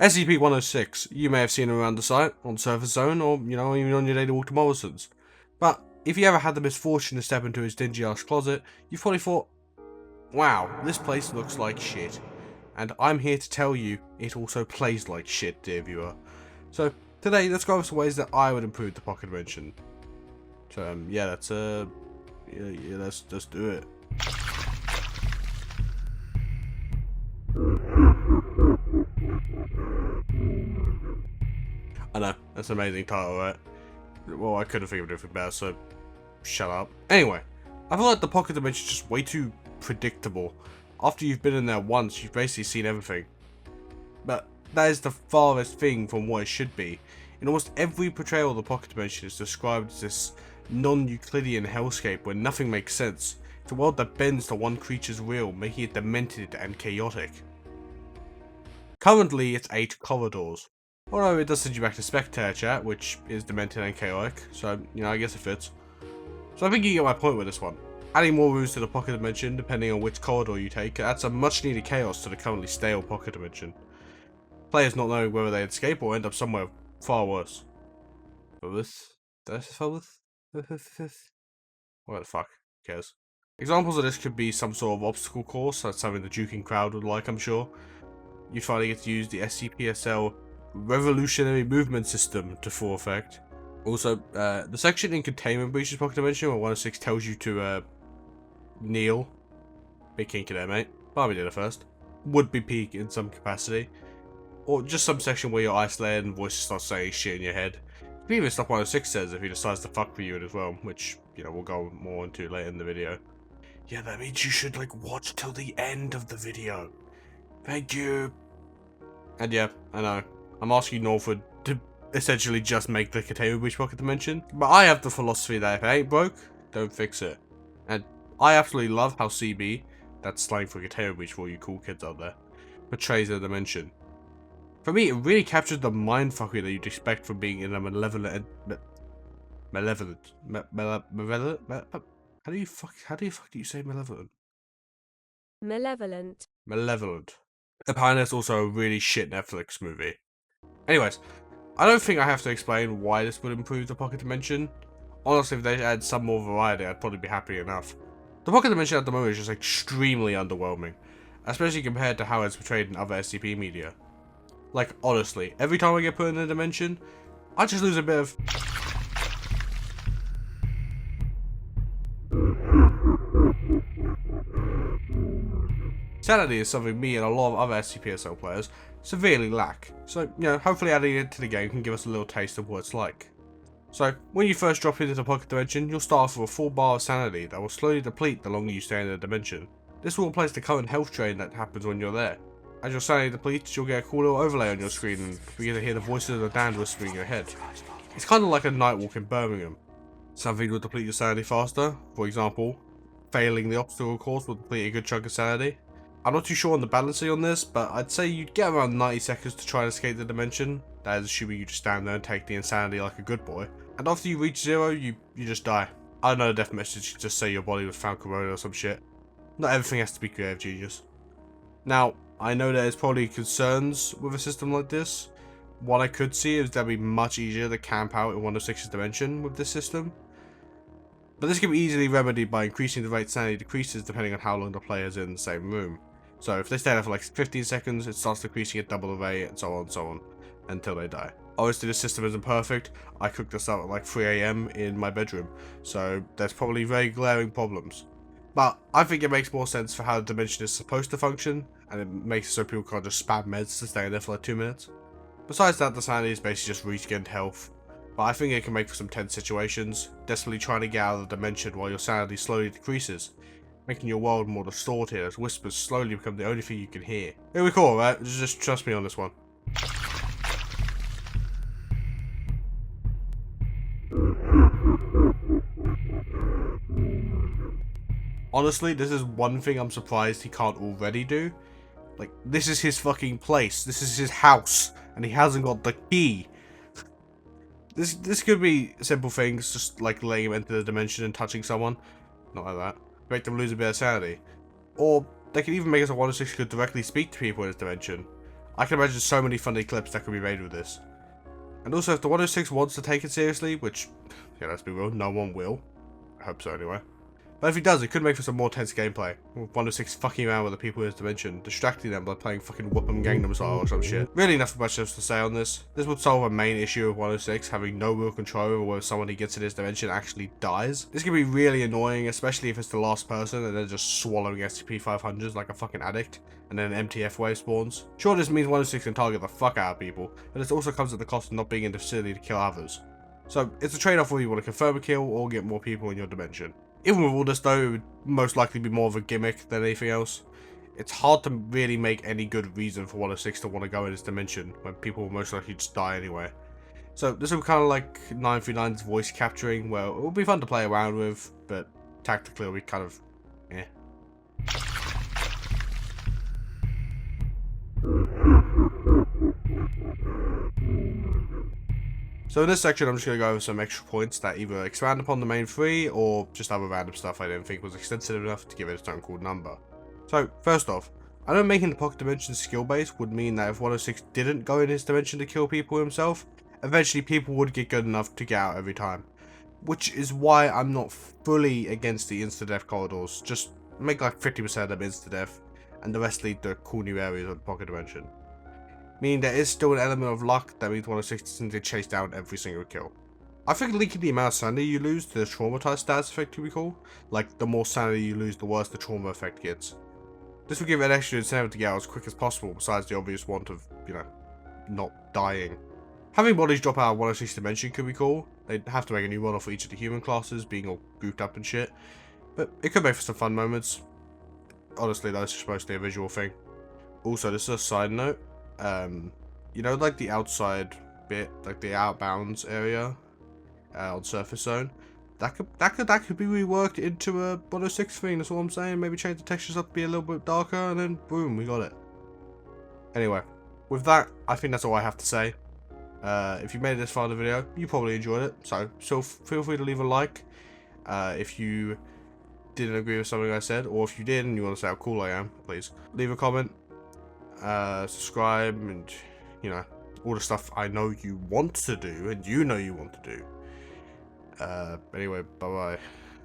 SCP-106, you may have seen around the site, on Surface Zone, or, even on your daily walk to Morrison's. But, if you ever had the misfortune to step into his dingy-ass closet, you've probably thought, wow, this place looks like shit. And I'm here to tell you, it also plays like shit, dear viewer. So, today, let's go over some ways that I would improve the Pocket Dimension. So, yeah, let's do it. I know, that's an amazing title, right? Well, I couldn't think of anything better, so shut up. Anyway, I feel like the Pocket Dimension is just way too predictable. After you've been in there once, you've basically seen everything. But that is the farthest thing from what it should be. In almost every portrayal of the Pocket Dimension is described as this non-Euclidean hellscape where nothing makes sense. It's a world that bends to one creature's will, making it demented and chaotic. Currently, it's 8 corridors. Although it does send you back to Spectator Chat, which is demented and chaotic, so, I guess it fits. So I think you get my point with this one. Adding more rooms to the Pocket Dimension, depending on which corridor you take, adds some much needed chaos to the currently stale Pocket Dimension. Players not knowing whether they escape or end up somewhere far worse. Did I say far worse? What the fuck? Who cares? Examples of this could be some sort of obstacle course, that's something the juking crowd would like, I'm sure. You finally get to use the SCP SL Revolutionary Movement System to full effect. Also, the section in Containment Breach's Pocket Dimension where 106 tells you to, kneel. Big kinky there, mate. Barbie did it first. Would be peak in some capacity. Or just some section where you're isolated and voices start saying shit in your head. You can even stop 106 says if he decides to fuck with you as well, which, we'll go more into later in the video. Yeah, that means you should, watch till the end of the video. Thank you. And yeah, I know. I'm asking Northwood to essentially just make the Containment Breach Pocket Dimension, but I have the philosophy that if it ain't broke, don't fix it. And I absolutely love how CB, that's slang for Containment Breach for all you cool kids out there, portrays the dimension. For me, it really captures the mindfuckery that you'd expect from being in a malevolent, how do you fuck do you say malevolent? Malevolent. Apparently it's also a really shit Netflix movie. Anyways, I don't think I have to explain why this would improve the Pocket Dimension. Honestly, if they had some more variety, I'd probably be happy enough. The Pocket Dimension at the moment is just extremely underwhelming, especially compared to how it's portrayed in other SCP media. Honestly, every time I get put in a dimension, I just lose a bit of... Sanity is something me and a lot of other SCP SL players severely lack, so, hopefully adding it to the game can give us a little taste of what it's like. So, when you first drop into the Pocket Dimension, you'll start off with a full bar of sanity that will slowly deplete the longer you stay in the dimension. This will replace the current health drain that happens when you're there. As your sanity depletes, you'll get a cool little overlay on your screen and begin to hear the voices of the damned whispering in your head. It's kind of like a night walk in Birmingham. Something will deplete your sanity faster, for example, failing the obstacle course will deplete a good chunk of sanity. I'm not too sure on the balancing on this, but I'd say you'd get around 90 seconds to try and escape the dimension. That is assuming you just stand there and take the insanity like a good boy. And after you reach 0, you just die. I know the death message just say your body was found corroded or some shit. Not everything has to be creative genius. Now, I know there's probably concerns with a system like this. What I could see is that'd be much easier to camp out in 106's dimension with this system. But this can be easily remedied by increasing the rate sanity decreases depending on how long the player is in the same room. So if they stay there for 15 seconds, it starts decreasing at double the rate, and so on, until they die. Obviously this system isn't perfect. I cooked this up at 3 AM in my bedroom, so there's probably very glaring problems. But I think it makes more sense for how the dimension is supposed to function, and it makes it so people can't just spam meds to stay in there for 2 minutes. Besides that, the sanity is basically just regained health, but I think it can make for some tense situations, desperately trying to get out of the dimension while your sanity slowly decreases, making your world more distorted as whispers slowly become the only thing you can hear. It'll be cool, right? Just trust me on this one. Honestly, this is one thing I'm surprised he can't already do. This is his fucking place. This is his house. And he hasn't got the key. This could be simple things, just letting him enter the dimension and touching someone. Not like that. Make them lose a bit of sanity. Or they could even make it so 106 could directly speak to people in his dimension. I can imagine so many funny clips that could be made with this. And also, if the 106 wants to take it seriously, which, yeah, let's be real, no one will. I hope so anyway. But if he does, it could make for some more tense gameplay. With 106 fucking around with the people in his dimension, distracting them by playing fucking Whoop'em Gangnam Style or some shit. Really nothing much else to say on this. This would solve a main issue of 106, having no real control over whether someone he gets in his dimension actually dies. This can be really annoying, especially if it's the last person and they're just swallowing SCP-500s like a fucking addict, and then an MTF wave spawns. Sure, this means 106 can target the fuck out of people, but it also comes at the cost of not being in the facility to kill others. So, it's a trade-off whether you want to confirm a kill or get more people in your dimension. Even with all this though, it would most likely be more of a gimmick than anything else. It's hard to really make any good reason for 106 to want to go in this dimension, when people will most likely just die anyway. So this will be kind of like 939's voice capturing, where it will be fun to play around with, but tactically it'll be kind of, eh. So in this section, I'm just going to go over some extra points that either expand upon the main 3, or just other random stuff I didn't think was extensive enough to give it its own cool number. So, first off, I know making the pocket dimension skill-based would mean that if 106 didn't go in his dimension to kill people himself, eventually people would get good enough to get out every time. Which is why I'm not fully against the insta-death corridors. Just make like 50% of them insta-death, and the rest lead to cool new areas of the pocket dimension. Meaning there is still an element of luck that means 106 doesn't get chased down every single kill. I think linking the amount of sanity you lose to the traumatized stats effect could be cool. Like, the more sanity you lose, the worse the trauma effect gets. This will give it an extra incentive to get out as quick as possible, besides the obvious want of, you know, not dying. Having bodies drop out of 106 dimension could be cool. They'd have to make a new model for each of the human classes, being all goofed up and shit. But it could make for some fun moments. Honestly, that's just mostly a visual thing. Also, this is a side note. You know, like the outside bit, like the outbounds area on surface zone, that could be reworked into a 106 thing. That's all I'm saying. Maybe change the textures up to be a little bit darker, and then boom, we got it. Anyway, with that, I think that's all I have to say. If you made it this far in the video, you probably enjoyed it, so feel free to leave a like if you didn't agree with something I said, or if you did and you want to say how cool I am, please leave a comment. Subscribe, and you know, all the stuff I know you want to do and you know you want to do. Anyway, bye bye.